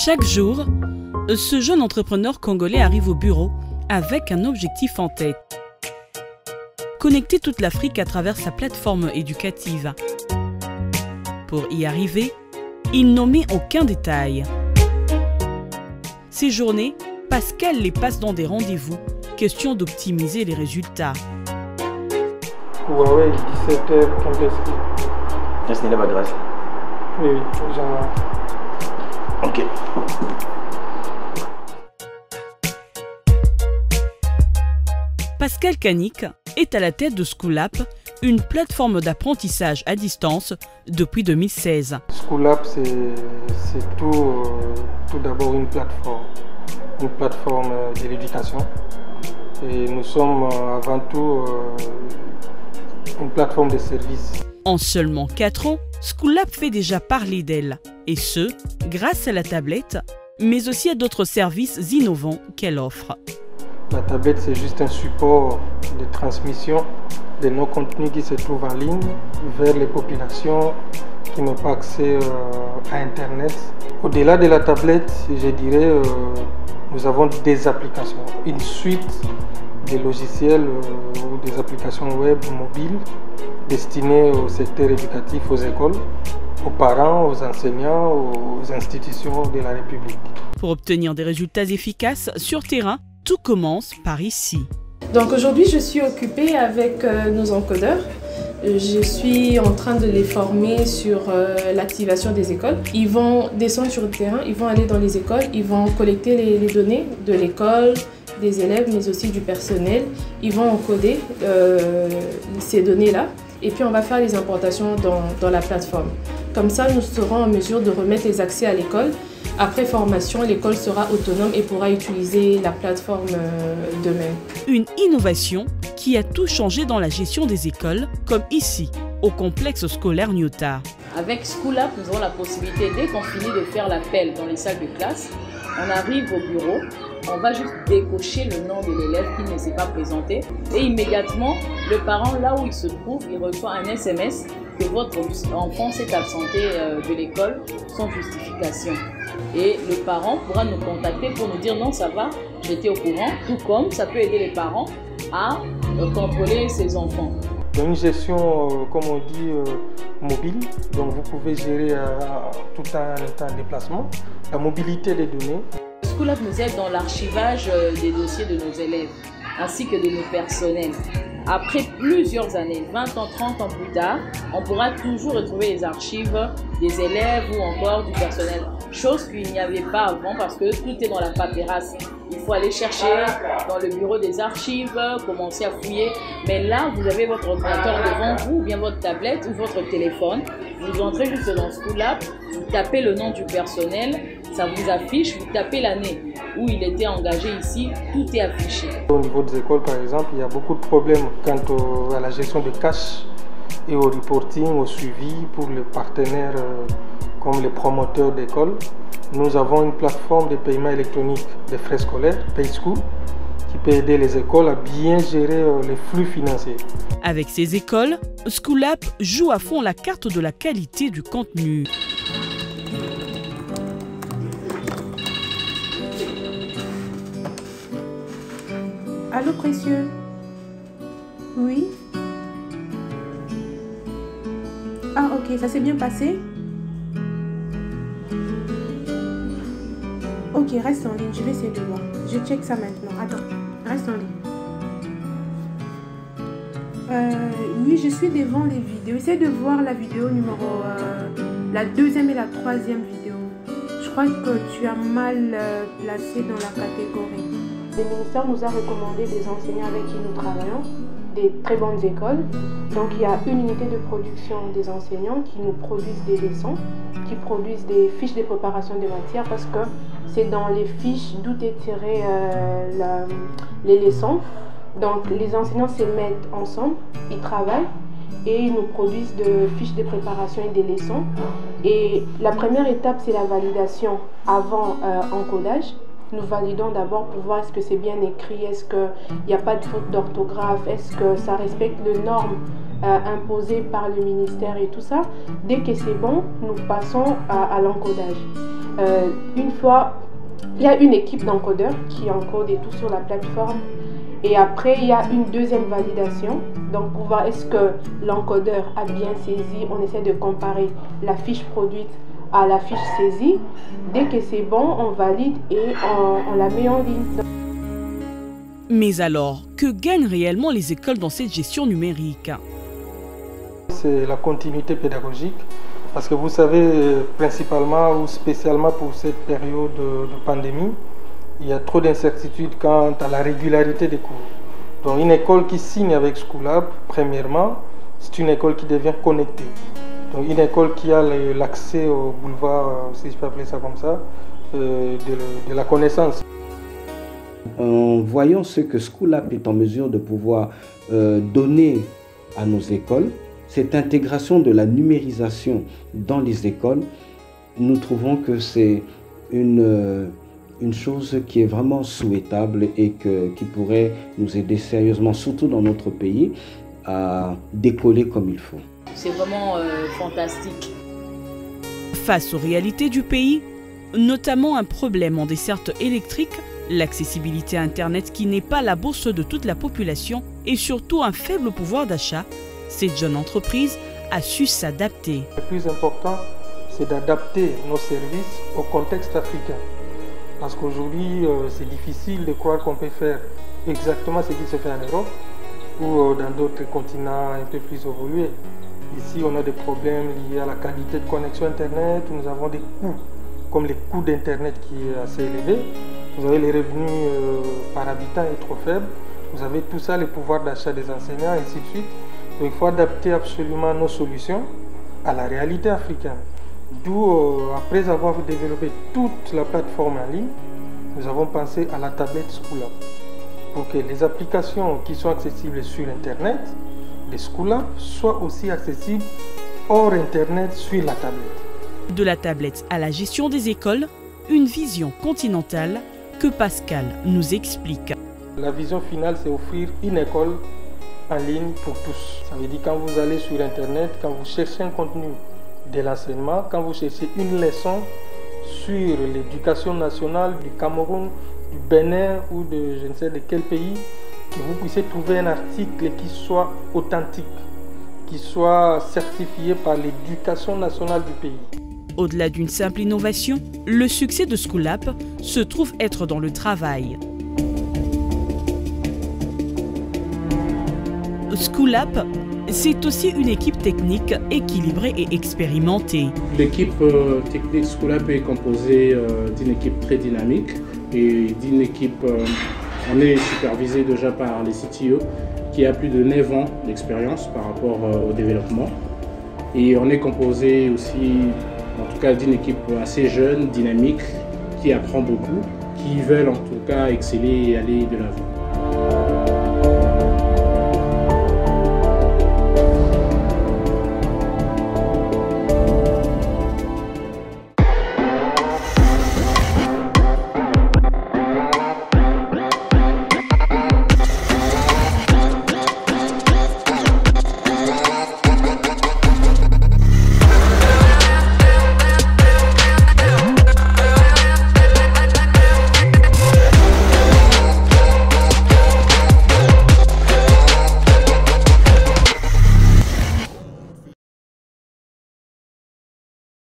Chaque jour, ce jeune entrepreneur congolais arrive au bureau avec un objectif en tête. Connecter toute l'Afrique à travers sa plateforme éducative. Pour y arriver, il n'omet aucun détail. Ces journées, Pascal les passe dans des rendez-vous, question d'optimiser les résultats. Huawei, 17h, campus. Ce n'est pas grâce. Oui, genre. Ok. Pascal Canic est à la tête de Schoolapp, une plateforme d'apprentissage à distance depuis 2016. Schoolapp, c'est tout d'abord une plateforme de l'éducation. Et nous sommes avant tout une plateforme de services. En seulement 4 ans, Schoolapp fait déjà parler d'elle, et ce, grâce à la tablette, mais aussi à d'autres services innovants qu'elle offre. La tablette, c'est juste un support de transmission de nos contenus qui se trouvent en ligne vers les populations qui n'ont pas accès à Internet. Au-delà de la tablette, je dirais, nous avons des applications, une suite de logiciels ou des applications web mobiles destinées au secteur éducatif, aux écoles, aux parents, aux enseignants, aux institutions de la République. Pour obtenir des résultats efficaces sur terrain, tout commence par ici. Donc aujourd'hui, je suis occupée avec nos encodeurs. Je suis en train de les former sur l'activation des écoles. Ils vont descendre sur le terrain, ils vont aller dans les écoles, ils vont collecter les données de l'école, des élèves, mais aussi du personnel. Ils vont encoder ces données-là et puis on va faire les importations dans la plateforme. Comme ça, nous serons en mesure de remettre les accès à l'école. Après formation, l'école sera autonome et pourra utiliser la plateforme d'eux-mêmes. Une innovation qui a tout changé dans la gestion des écoles, comme ici, au complexe scolaire Nyota. Avec Schoolapp, nous avons la possibilité, dès qu'on finit de faire l'appel dans les salles de classe, on arrive au bureau, on va juste décocher le nom de l'élève qui ne s'est pas présenté et immédiatement, le parent, là où il se trouve, il reçoit un SMS que votre enfant s'est absenté de l'école sans justification. Et le parent pourra nous contacter pour nous dire non, ça va, j'étais au courant, tout comme ça peut aider les parents à contrôler ses enfants. Il y a une gestion, comme on dit, mobile, donc vous pouvez gérer tout un état de déplacement, la mobilité des données. Schoolapp nous aide dans l'archivage des dossiers de nos élèves ainsi que de nos personnels. Après plusieurs années, 20 ans, 30 ans plus tard, on pourra toujours retrouver les archives des élèves ou encore du personnel. Chose qu'il n'y avait pas avant parce que tout est dans la paperasse. Il faut aller chercher dans le bureau des archives, commencer à fouiller. Mais là, vous avez votre ordinateur devant vous, ou bien votre tablette ou votre téléphone. Vous entrez juste dans Schoolapp, vous tapez le nom du personnel, ça vous affiche, vous tapez l'année où il était engagé ici, tout est affiché. Au niveau des écoles, par exemple, il y a beaucoup de problèmes quant à la gestion de cash et au reporting, au suivi pour les partenaires comme les promoteurs d'écoles. Nous avons une plateforme de paiement électronique des frais scolaires, PaySchool, qui peut aider les écoles à bien gérer les flux financiers. Avec ces écoles, Schoolapp joue à fond la carte de la qualité du contenu. Allô, précieux? Oui? Ah, ok, ça s'est bien passé? Ok, reste en ligne, je vais essayer de voir. Je check ça maintenant. Attends, reste en ligne. Oui, je suis devant les vidéos. Essaye de voir la vidéo numéro... la deuxième et la troisième vidéo. Je crois que tu as mal placé dans la catégorie. Le ministère nous a recommandé des enseignants avec qui nous travaillons, des très bonnes écoles. Donc il y a une unité de production des enseignants qui nous produisent des leçons, qui produisent des fiches de préparation des matières parce que c'est dans les fiches d'où est tiré les leçons. Donc les enseignants se mettent ensemble, ils travaillent et ils nous produisent des fiches de préparation et des leçons. Et la première étape, c'est la validation avant encodage. Nous validons d'abord pour voir est-ce que c'est bien écrit, est-ce qu'il n'y a pas de faute d'orthographe, est-ce que ça respecte les normes imposées par le ministère et tout ça. Dès que c'est bon, nous passons à l'encodage. Une fois, il y a une équipe d'encodeurs qui encode et tout sur la plateforme. Et après, il y a une deuxième validation. Donc, pour voir est-ce que l'encodeur a bien saisi, on essaie de comparer la fiche produite à la fiche saisie. Dès que c'est bon, on valide et on la met en ligne. Mais alors, que gagnent réellement les écoles dans cette gestion numérique? C'est la continuité pédagogique. Parce que vous savez, principalement ou spécialement pour cette période de pandémie, il y a trop d'incertitudes quant à la régularité des cours. Donc une école qui signe avec Schoolab, premièrement, c'est une école qui devient connectée. Donc une école qui a l'accès au boulevard, si je peux appeler ça comme ça, de la connaissance. En voyant ce que Schoolab est en mesure de pouvoir donner à nos écoles, cette intégration de la numérisation dans les écoles, nous trouvons que c'est une chose qui est vraiment souhaitable et qui pourrait nous aider sérieusement, surtout dans notre pays, à décoller comme il faut. C'est vraiment fantastique. Face aux réalités du pays, notamment un problème en desserte électrique, l'accessibilité à Internet qui n'est pas la bourse de toute la population et surtout un faible pouvoir d'achat, cette jeune entreprise a su s'adapter. Le plus important, c'est d'adapter nos services au contexte africain. Parce qu'aujourd'hui, c'est difficile de croire qu'on peut faire exactement ce qui se fait en Europe ou dans d'autres continents un peu plus évolués. Ici, on a des problèmes liés à la qualité de connexion Internet. Nous avons des coûts, comme les coûts d'Internet qui est assez élevé. Vous avez les revenus par habitant est trop faibles. Vous avez tout ça, les pouvoirs d'achat des enseignants, et ainsi de suite. Donc, il faut adapter absolument nos solutions à la réalité africaine. D'où, après avoir développé toute la plateforme en ligne, nous avons pensé à la tablette Schoolab. Pour que les applications qui sont accessibles sur Internet, de Schoolab, soient aussi accessibles hors Internet sur la tablette. De la tablette à la gestion des écoles, une vision continentale que Pascal nous explique. La vision finale, c'est offrir une école en ligne pour tous. Ça veut dire quand vous allez sur Internet, quand vous cherchez un contenu de l'enseignement, quand vous cherchez une leçon sur l'éducation nationale du Cameroun, du Bénin ou de je ne sais de quel pays, que vous puissiez trouver un article qui soit authentique, qui soit certifié par l'éducation nationale du pays. Au-delà d'une simple innovation, le succès de Schoolab se trouve être dans le travail. Schoolab, c'est aussi une équipe technique équilibrée et expérimentée. L'équipe technique Schoolab est composée d'une équipe très dynamique et d'une équipe, on est supervisé déjà par les CTO qui a plus de 9 ans d'expérience par rapport au développement. Et on est composé aussi, en tout cas, d'une équipe assez jeune, dynamique, qui apprend beaucoup, qui veulent en tout cas exceller et aller de l'avant.